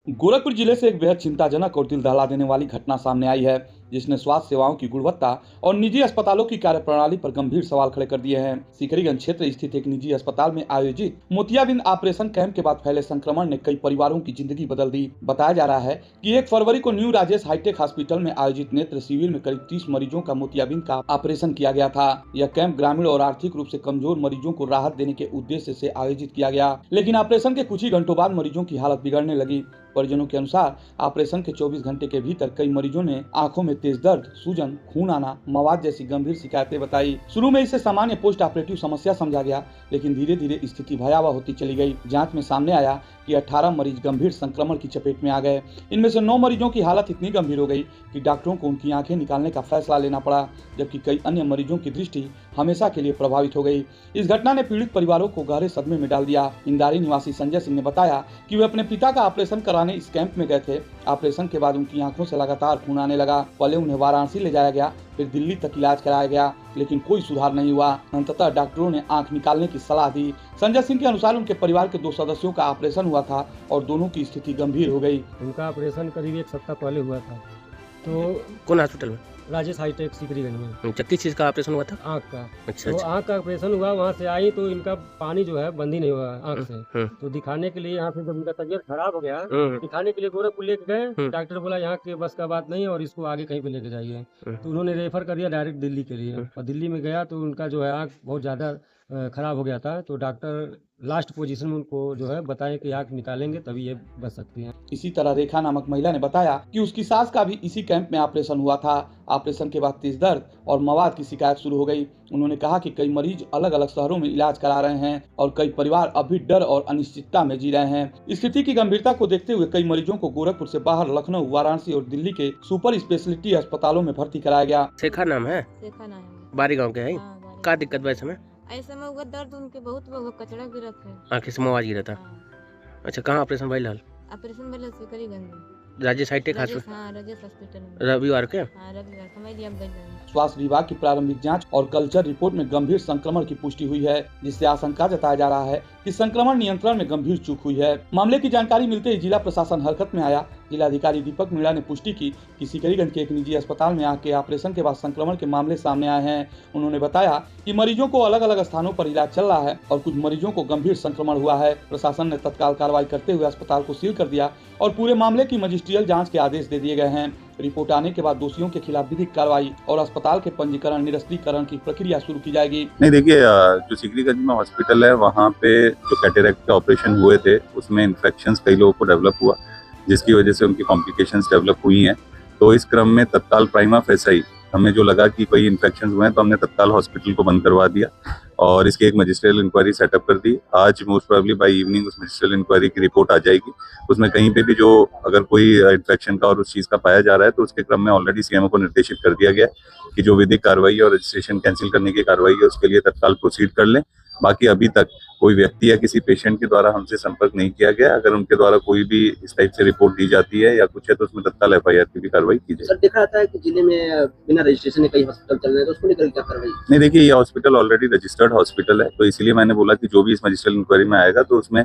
गोरखपुर जिले से एक बेहद चिंताजनक और दिल दहला देने वाली घटना सामने आई है, जिसने स्वास्थ्य सेवाओं की गुणवत्ता और निजी अस्पतालों की कार्यप्रणाली पर गंभीर सवाल खड़े कर दिए हैं। सिकरीगंज क्षेत्र स्थित एक निजी अस्पताल में आयोजित मोतियाबिंद ऑपरेशन कैंप के बाद फैले संक्रमण ने कई परिवारों की जिंदगी बदल दी। बताया जा रहा है कि 1 फरवरी को न्यू राजेश हाईटेक हॉस्पिटल में आयोजित नेत्र शिविर में करीब 30 मरीजों का मोतियाबिंद का ऑपरेशन किया गया था। यह कैंप ग्रामीण और आर्थिक रूप से कमजोर मरीजों को राहत देने के उद्देश्य से आयोजित किया गया, लेकिन ऑपरेशन के कुछ ही घंटों बाद मरीजों की हालत बिगड़ने लगी। परिजनों के अनुसार ऑपरेशन के 24 घंटे के भीतर कई मरीजों ने आंखों में तेज दर्द, सूजन, खून आना, मवाद जैसी गंभीर शिकायतें बताई। शुरू में इसे सामान्य पोस्ट ऑपरेटिव समस्या समझा गया, लेकिन धीरे धीरे स्थिति भयावह होती चली गई। जांच में सामने आया कि 18 मरीज गंभीर संक्रमण की चपेट में आ गए। इनमें से 9 मरीजों की हालत इतनी गंभीर हो गई कि डॉक्टरों को उनकी आंखें निकालने का फैसला लेना पड़ा, जबकि कई अन्य मरीजों की दृष्टि हमेशा के लिए प्रभावित हो गई। इस घटना ने पीड़ित परिवारों को गहरे सदमे में डाल दिया। इंदारी निवासी संजय सिंह ने बताया कि वे अपने पिता का ऑपरेशन कराने इस कैंप में गए थे। ऑपरेशन के बाद उनकी आंखों से लगातार खून आने लगा। पहले उन्हें वाराणसी ले जाया गया, फिर दिल्ली तक इलाज कराया गया, लेकिन कोई सुधार नहीं हुआ। अंततः डॉक्टरों ने आंख निकालने की सलाह दी। संजय सिंह के अनुसार उनके परिवार के 2 सदस्यों का ऑपरेशन हुआ था और दोनों की स्थिति गंभीर हो गई। उनका ऑपरेशन करीब 1 सप्ताह पहले हुआ था। तो कौन हॉस्पिटल में? राजेश हाईटेक सिकरीगंज में। अच्छा, किस चीज़ का ऑपरेशन हुआ था? आँख का। अच्छा तो अच्छा। आँख का ऑपरेशन हुआ, वहाँ से आई तो इनका पानी जो है बंद ही नहीं हुआ आँख से। तो दिखाने के लिए यहाँ पे जब इनका तबीयत खराब हो गया, दिखाने के लिए गोरखपुर लेके गए। डॉक्टर बोला यहाँ के बस का बात नहीं है और इसको आगे कहीं पे लेके जाइए। तो उन्होंने रेफर कर दिया डायरेक्ट दिल्ली के लिए। और दिल्ली में गया तो उनका जो है आँख बहुत ज़्यादा खराब हो गया था। तो डॉक्टर लास्ट पोजीशन में उनको जो है बताएं कि आँख निकालेंगे तभी ये बच सकती हैं। इसी तरह रेखा नामक महिला ने बताया कि उसकी सास का भी इसी कैंप में ऑपरेशन हुआ था। ऑपरेशन के बाद तेज दर्द और मवाद की शिकायत शुरू हो गई। उन्होंने कहा कि कई मरीज अलग अलग शहरों में इलाज करा रहे हैं और कई परिवार अभी डर और अनिश्चितता में जी रहे हैं। स्थिति की गंभीरता को देखते हुए कई मरीजों को गोरखपुर से बाहर लखनऊ, वाराणसी और दिल्ली के सुपर स्पेशलिटी अस्पतालों में भर्ती कराया गया। शेखा नाम है? शेखा नाम है। बारी गांव के है? हाँ, का दिक्कत बा इसमें? ऐसे में उनका दर्द उनके बहुत कचड़ा गिरत है। आँखें से मवाज गिरा था। हाँ। अच्छा, कहाँ ऑपरेशन भाई लाल? ऑपरेशन वाला सिकरीगंज में। Rajesh hi-tech Rajesh, hospital? हाँ, राजेश हॉस्पिटल में। रविवार के? हाँ, रविवार समझ लिया, अब गए हैं। स्वास्थ्य विभाग की प्रारंभिक जांच और कल्चर रिपोर्ट में गंभीर संक्रमण की पुष्टि हुई है, जिससे आशंका जताया जा रहा है कि संक्रमण नियंत्रण में गंभीर चूक हुई है। मामले की जानकारी मिलते ही जिला प्रशासन हरकत में आया। जिलाधिकारी दीपक मीणा ने पुष्टि की कि सिकरीगंज के एक निजी अस्पताल में आंख के ऑपरेशन के बाद संक्रमण के मामले सामने आए हैं। उन्होंने बताया कि मरीजों को अलग अलग स्थानों पर इलाज चल रहा है और कुछ मरीजों को गंभीर संक्रमण हुआ है। प्रशासन ने तत्काल कार्रवाई करते हुए अस्पताल को सील कर दिया और पूरे मामले की मजिस्ट्रियल जाँच के आदेश दे दिए गए हैं। रिपोर्ट आने के बाद दोषियों के खिलाफ विधिक कार्रवाई और अस्पताल के पंजीकरण निरस्तीकरण की प्रक्रिया शुरू की जाएगी। नहीं, देखिए, जो सिकरीगंज में हॉस्पिटल है वहाँ पे जो कैटरेक्ट के ऑपरेशन हुए थे उसमें इन्फेक्शंस कई लोगों को डेवलप हुआ, जिसकी वजह से उनकी कॉम्प्लिकेशंस डेवलप हुई हैं। तो इस क्रम में तत्काल प्राइमा फेसाई हमें जो लगा कि कोई इन्फेक्शन हुए हैं तो हमने तत्काल हॉस्पिटल को बंद करवा दिया और इसकी एक मजिस्ट्रियल इंक्वायरी सेटअप कर दी। आज मोस्ट प्रोबेबली बाय इवनिंग उस मजिस्ट्रियल इंक्वायरी की रिपोर्ट आ जाएगी। उसमें कहीं पे भी जो अगर कोई इन्फेक्शन का और उस चीज़ का पाया जा रहा है तो उसके क्रम में ऑलरेडी सीएमओ को निर्देशित कर दिया गया है कि जो विधिक कार्रवाई और रजिस्ट्रेशन कैंसिल करने की कार्रवाई है उसके लिए तत्काल प्रोसीड कर लें। बाकी अभी तक कोई व्यक्ति या किसी पेशेंट के द्वारा हमसे संपर्क नहीं किया गया। अगर उनके द्वारा कोई भी इस टाइप से रिपोर्ट दी जाती है या कुछ है तो उसमें तत्काल एफआईआर की भी कार्रवाई की जाए। सर, देखा जाता है कि जिले में बिना रजिस्ट्रेशन के कई हॉस्पिटल चल रहे हैं, तो उसको लेकर क्या कार्रवाई? नहीं, देखिए, ये हॉस्पिटल ऑलरेडी रजिस्टर्ड हॉस्पिटल है, तो इसीलिए मैंने बोला कि जो भी इस मजिस्ट्रियल इंक्वायरी में आएगा तो उसमें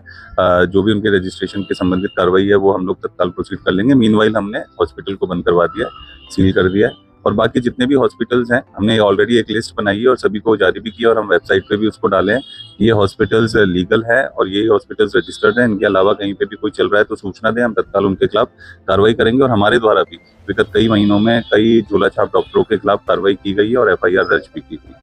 जो भी उनके रजिस्ट्रेशन के संबंधित कार्रवाई है वो हम लोग तत्काल प्रोसीड कर लेंगे। मीनवाइल हमने हॉस्पिटल को बंद करवा दिया, सील कर दिया है और बाकी जितने भी हॉस्पिटल्स हैं हमने ऑलरेडी एक लिस्ट बनाई है और सभी को जारी भी किया और हम वेबसाइट पे भी उसको डाले हैं। ये हॉस्पिटल्स लीगल है और ये हॉस्पिटल्स रजिस्टर्ड हैं। इनके अलावा कहीं पे भी कोई चल रहा है तो सूचना दें, हम तत्काल उनके खिलाफ कार्रवाई करेंगे। और हमारे द्वारा भी विगत कई महीनों में कई झोला छाप डॉक्टरों के खिलाफ कार्रवाई की गई है और एफआईआर दर्ज भी की गई।